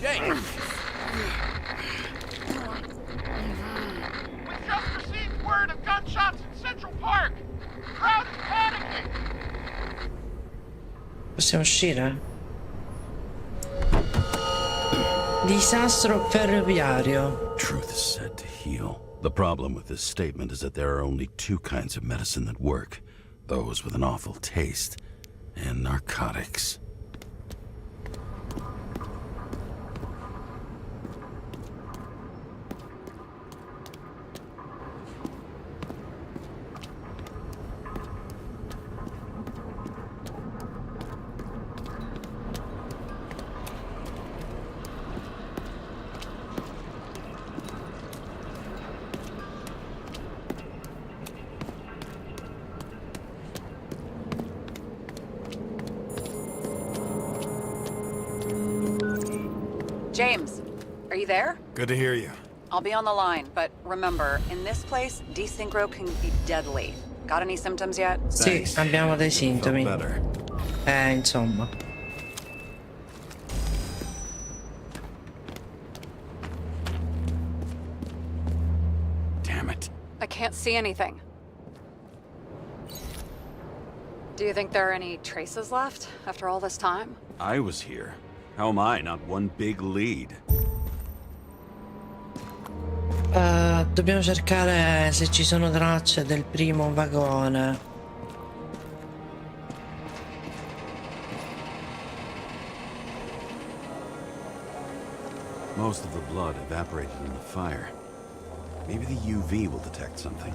James! We just received word of gunshots in Central Park. The crowd is panicking. Possiamo uscire? Disastro ferroviario. Truth is said to heal. The problem with this statement is that there are only two kinds of medicine that work. Those with an awful taste, and narcotics. James, are you there? Good to hear you. I'll be on the line, but remember, in this place, desynchro can be deadly. Got any symptoms yet? Sì, Thanks. abbiamo dei Felt sintomi. better. Insomma. Damn it. I can't see anything. Do you think there are any traces left after all this time? I was here. How am I not one big lead? Dobbiamo cercare se ci sono tracce del primo vagone. Most of the blood evaporated in the fire. Maybe the UV will detect something.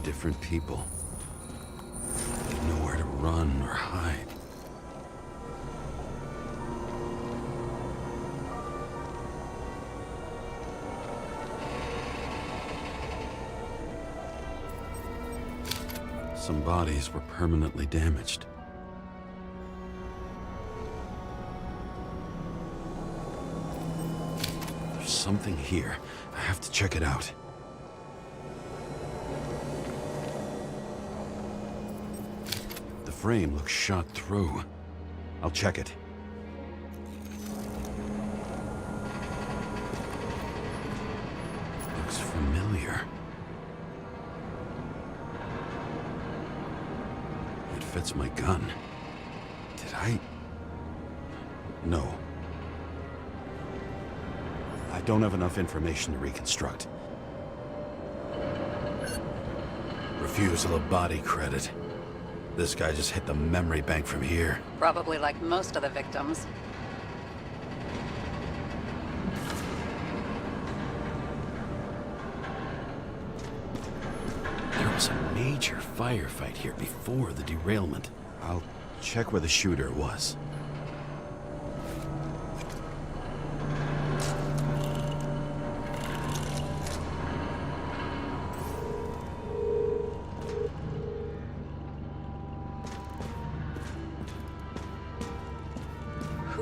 Different people. Nowhere to run or hide. Some bodies were permanently damaged. There's something here. I have to check it out. The frame looks shot through. I'll check it. Looks familiar. It fits my gun. Did I? No. I don't have enough information to reconstruct. Refusal of body credit. This guy just hit the memory bank from here. Probably like most of the victims. There was a major firefight here before the derailment. I'll check where the shooter was.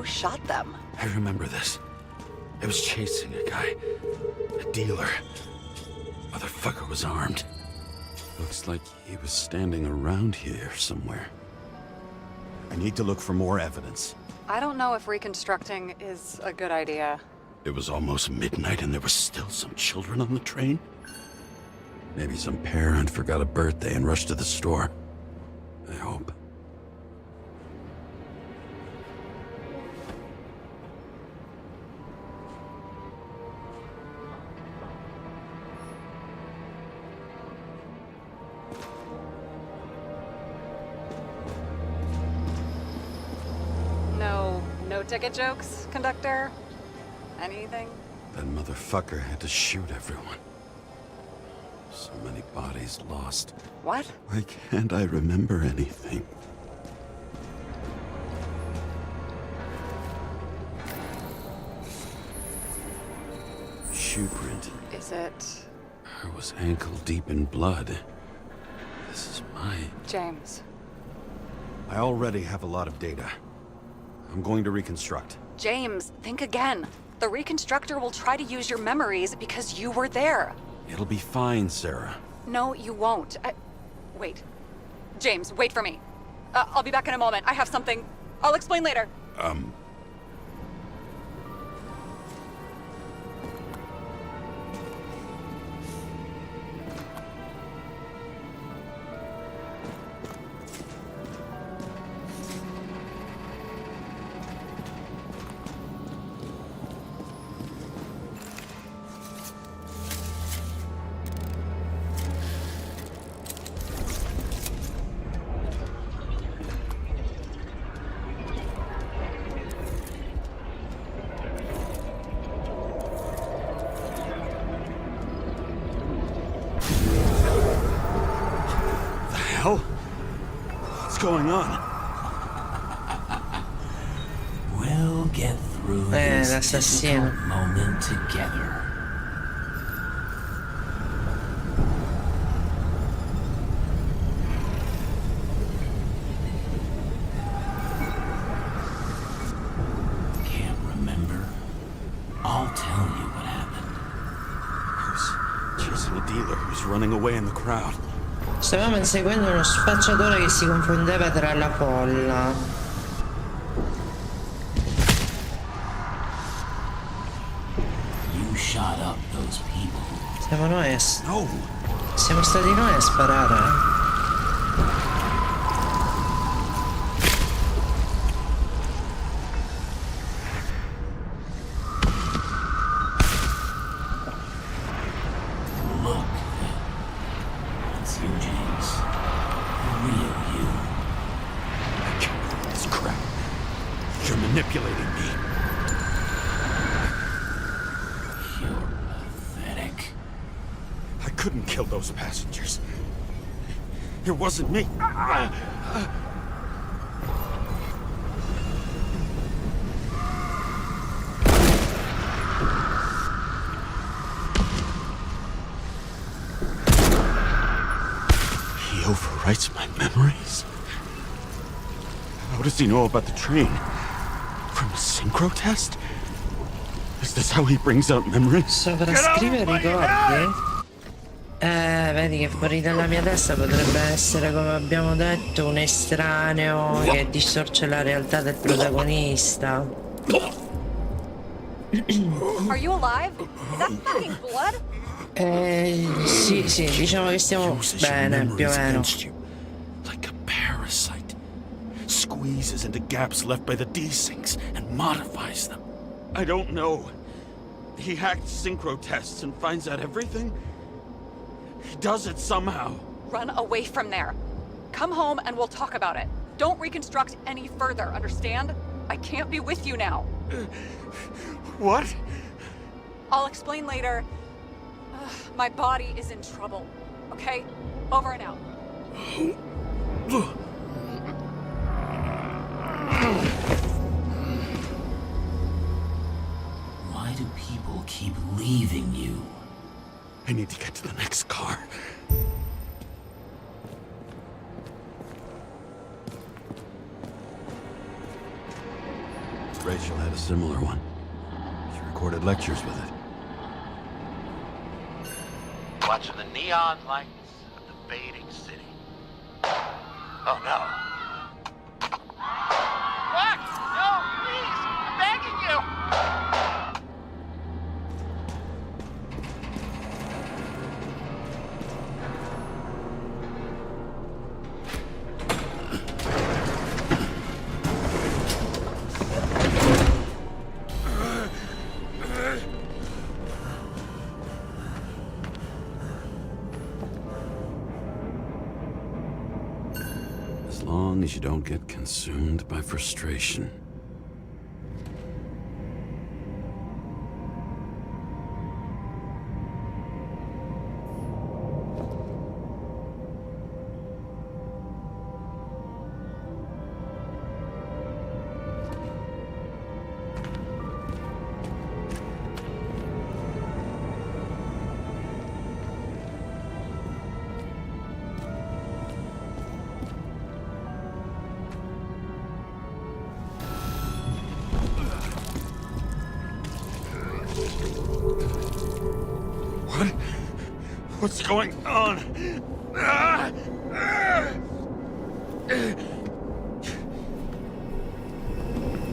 Who shot them? I remember this. I was chasing a guy. A dealer. Motherfucker was armed. Looks like he was standing around here somewhere. I need to look for more evidence. I don't know if reconstructing is a good idea. It was almost midnight and there were still some children on the train. Maybe some parent forgot a birthday and rushed to the store. I hope. No ticket jokes, conductor? Anything? That motherfucker had to shoot everyone. So many bodies lost. What? Why can't I remember anything? Shoe print. Is it... I was ankle deep in blood. This is mine. James? I already have a lot of data. I'm going to reconstruct. James, think again. The reconstructor will try to use your memories because you were there. It'll be fine, Sarah. No, you won't. Wait. James, wait for me. I'll be back in a moment. I have something. I'll explain later. Hell? What's going on? We'll get through this l'assassino. difficult moment together. Can't remember? I'll tell you what happened. I was chasing a dealer who's running away in the crowd. Stavamo inseguendo uno spacciatore che si confondeva tra la folla. You shot up those people. Siamo noi No! Siamo stati noi a sparare. Look. It's you, James. The real you. I can't believe this crap. You're manipulating me. You're pathetic. I couldn't kill those passengers. It wasn't me. He overwrites my memories? How does he know about the train? From a synchro test? Is this how he brings out memories? Sovrascrive ricordi? Vedi che fuori dalla mia testa potrebbe essere, come abbiamo detto, un estraneo che distorce la realtà del protagonista. Are you alive? Is that fucking blood? Sì, diciamo che stiamo Uses your bene, più o memories meno. against you, like a parasite. Squeezes into gaps left by the desyncs and modifies them. I don't know. He hacked synchro tests and finds out everything? He does it somehow. Run away from there. Come home and we'll talk about it. Don't reconstruct any further, understand? I can't be with you now. What? I'll explain later. My body is in trouble. Okay? Over and out. Why do people keep leaving you? I need to get to the next car. Rachel had a similar one. She recorded lectures with it. Watching the neon lights of the fading city. Oh no. What? No, please! I'm begging you! As long as you don't get consumed by frustration. What's going on?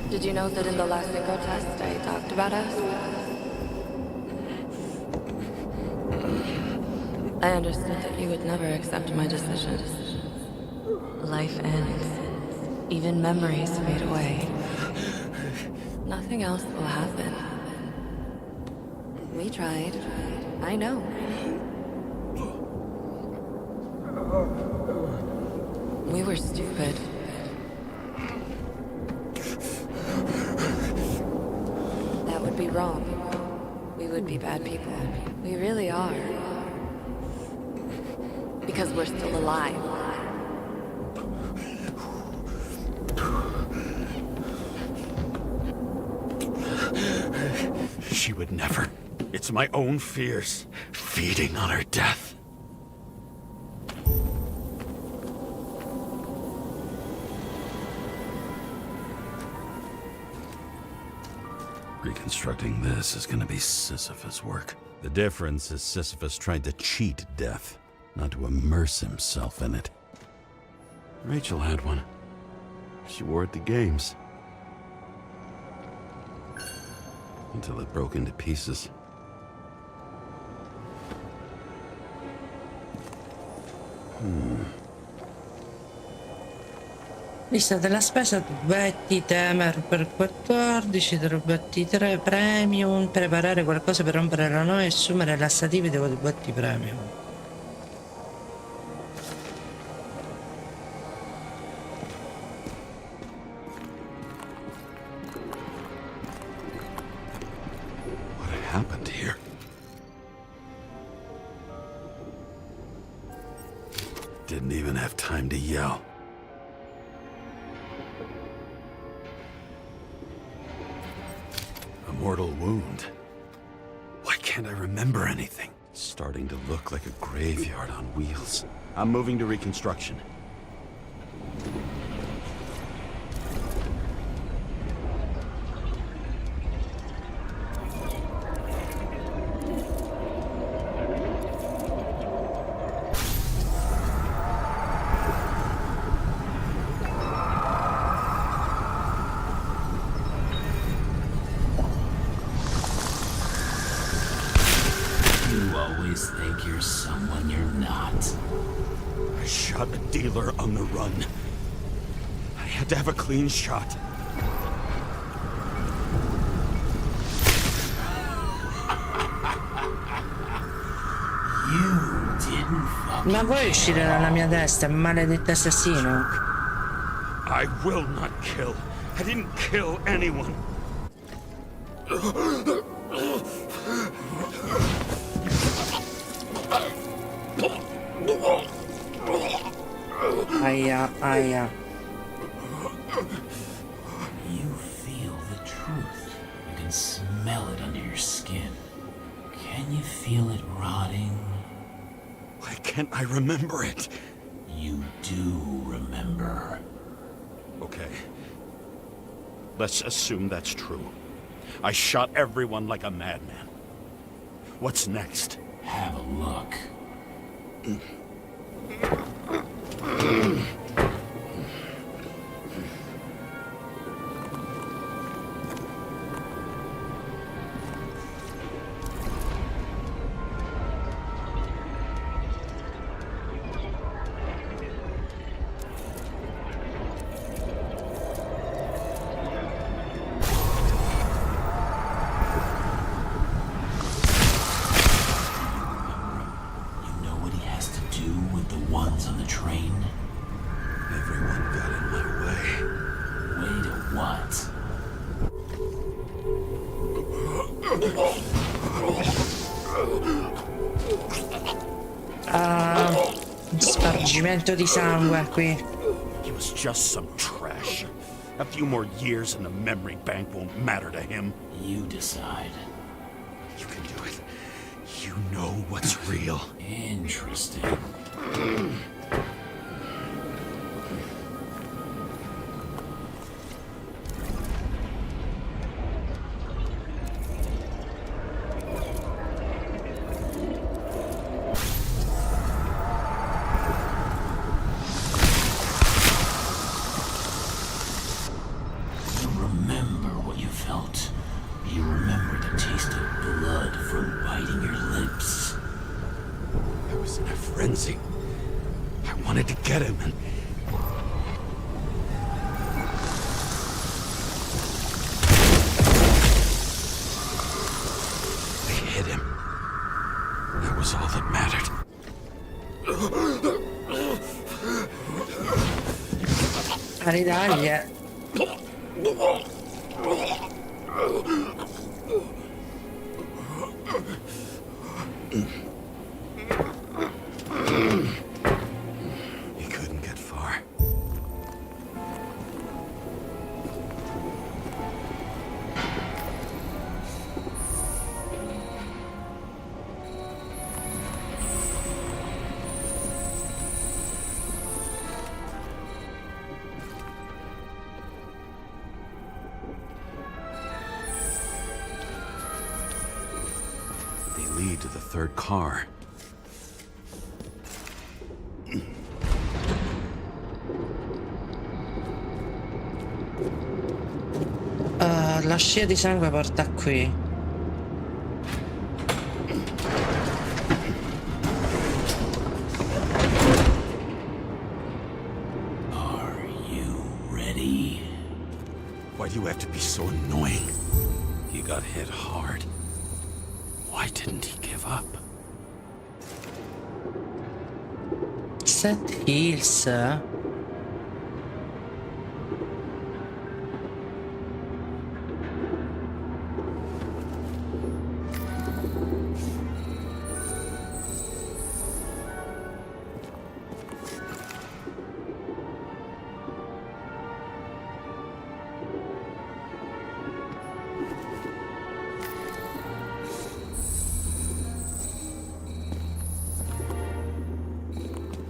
Did you know that in the last synchro test I talked about us? I understood that you would never accept my decisions. Life ends. Even memories fade away. Nothing else will happen. We tried. I know. We were stupid. That would be wrong. We would be bad people. We really are. Because we're still alive. She would never. It's my own fears feeding on her death. Reconstructing this is gonna be Sisyphus work. The difference is Sisyphus tried to cheat death, not to immerse himself in it. Rachel had one. She wore it to games. Until it broke into pieces. Lista della spesa, tubetti, timer per 14, tubetti 3 premium, preparare qualcosa per rompere la noia e assumere lassativi dei tubetti premium. What happened here? Didn't even have time to yell. A mortal wound. Why can't I remember anything? It's starting to look like a graveyard on wheels. I'm moving to reconstruction. Think you're someone you're not. I shot a dealer on the run. I had to have a clean shot. You didn't fucking. Ma vuoi uscire dalla mia testa, maledetto assassino? I will not kill. I didn't kill anyone. Aia, aia. You feel the truth. You can smell it under your skin. Can you feel it rotting? Why can't I remember it? You do remember. Okay. Let's assume that's true. I shot everyone like a madman. What's next? Have a look. On the train? Everyone got in my way. Way to what? Spargimento di sangue qui. He was just some trash. A few more years and the memory bank won't matter to him. You decide. You can do it. You know what's real. Interesting. You remember what you felt. You remember the taste of blood from biting your lips. I was in a frenzy. I wanted to get him and... I hit him. That was all that mattered. Ridaglie. He couldn't get far. They lead to the third car. La scia di sangue porta qui. Are you ready? Why do you have to be so annoying? He got hit hard. Why didn't he give up? Set Hills.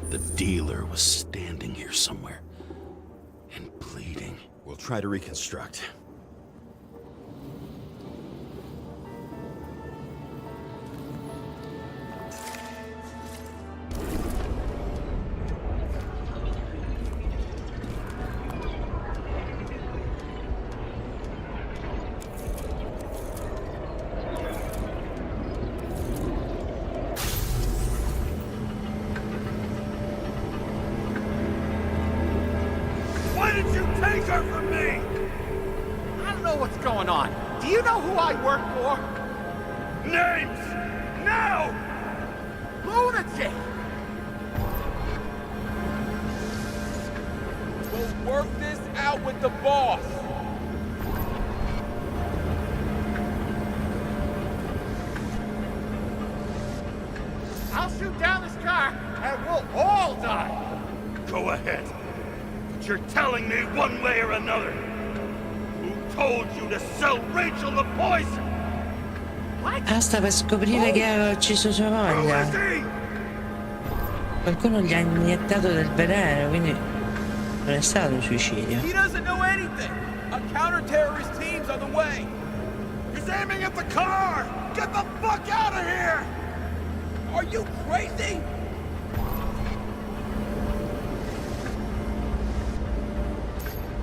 The dealer was standing here somewhere and bleeding. We'll try to reconstruct. Why did you take her from me? I don't know what's going on. Do you know who I work for? Names! Now! Lunatic! We'll work this out with the boss. I'll shoot down this car and we'll all die. Go ahead. But you're telling me one way or another. Who told you to sell Rachel the poison? Ah, sta per scoprire che aveva ucciso sua Who moglie. is he? Qualcuno gli ha iniettato del veleno, quindi non è stato un suicidio. He doesn't know anything. A counter-terrorist team's on the way! He's aiming at the car! Get the fuck out of here! Are you crazy?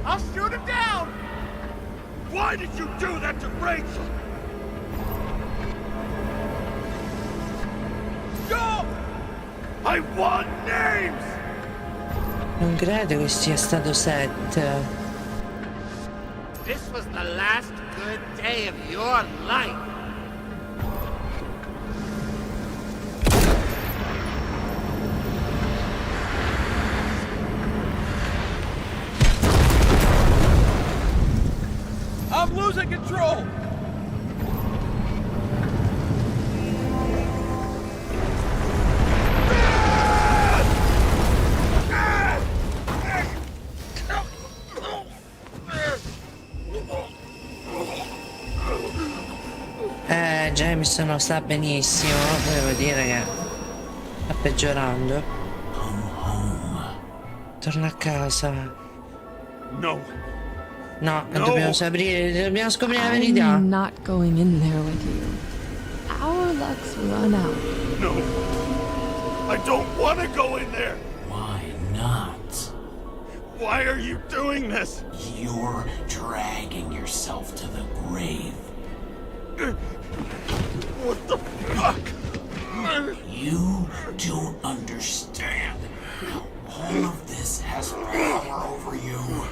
I'll shoot him down! Why did you do that to Rachel? Stop! I want names! Non credo che sia stato Seth. This was the last good day of your life. I'm losing control! James non sta benissimo, devo dire che sta peggiorando. Torna a casa. No. No, dobbiamo scoprire la verità. I'm not going in there with you. Our luck's run out. No. I don't want to go in there. Why not? Why are you doing this? You're dragging yourself to the grave. What the fuck? You don't understand how all of this has power over you.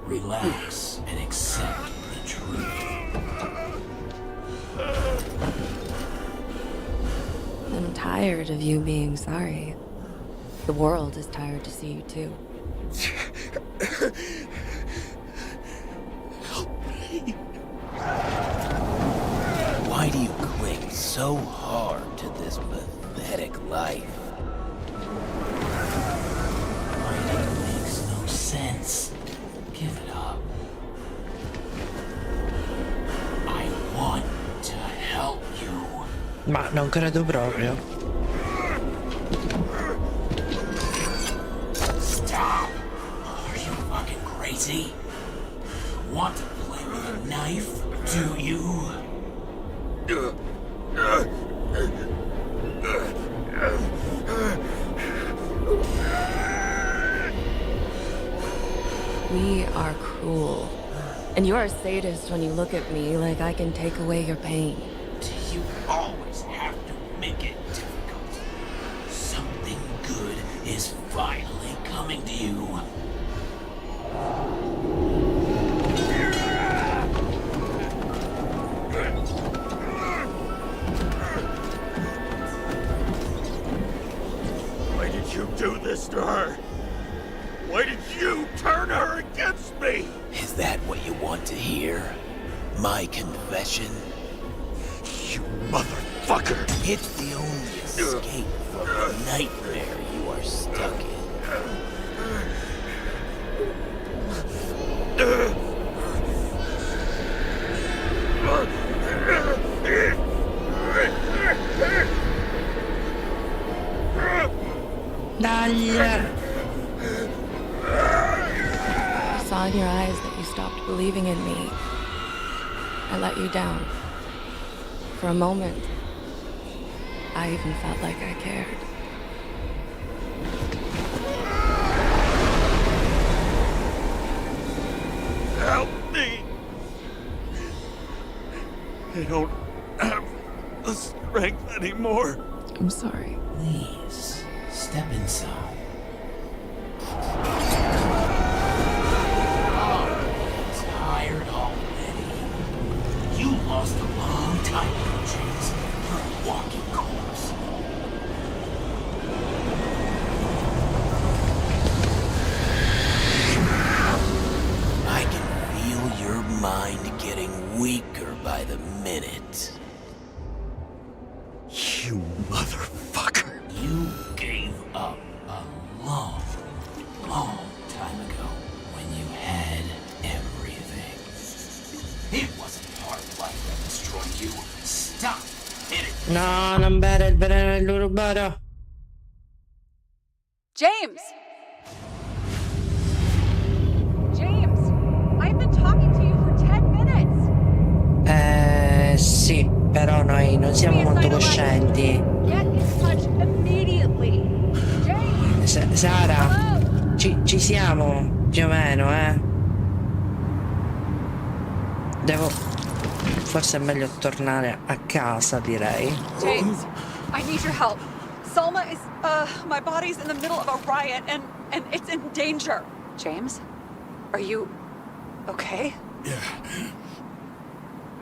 Relax and accept the truth. I'm tired of you being sorry. The world is tired to see you too. Why do you cling so hard to this pathetic life? Fighting makes no sense. Give it up. I want to help you. Ma non credo proprio. Stop! Are you fucking crazy? Want to play with a knife, do you? We are cruel. And you're a sadist when you look at me like I can take away your pain. Do you always have to make it difficult? Something good is finally coming to you. Why did you do this to her? Why did you turn her against me? Is that what you want to hear? My confession? You motherfucker! It's the only escape from the nightmare you are stuck in. Dai! I saw in your eyes that you stopped believing in me. I let you down. For a moment, I even felt like I cared. Help me! I don't have the strength anymore. I'm sorry. Please, step inside. Tired already? You lost a long time ago, James. You're a walking corpse. I can feel your mind getting weaker by the minute. You motherfucker! You gave up a long, long time ago when you had everything. It wasn't hard life that destroyed you. Stop hitting. No, non bere il veleno del rubaro. James! James! I've been talking però noi non siamo molto coscienti. Get in touch immediately. James! Sara, ci siamo più o meno, eh. Forse è meglio tornare a casa, direi. James, I need your help. Selma is, my body's in the middle of a riot and it's in danger. James, are you okay? Yeah.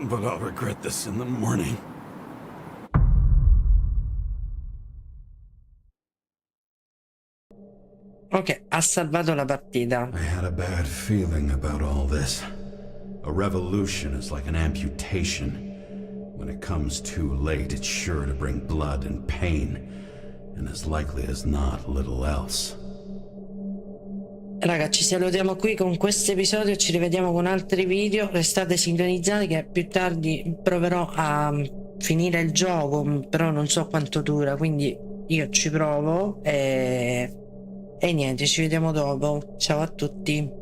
But I'll regret this in the morning. Ok, ha salvato la partita. I had a bad feeling about all this. A revolution is like an amputation. When it comes too late, it's sure to bring blood and pain, and as likely as not, little else. Raga, ci salutiamo qui con questo episodio, ci rivediamo con altri video, restate sintonizzati che più tardi proverò a finire il gioco, però non so quanto dura, quindi io ci provo e niente, ci vediamo dopo. Ciao a tutti.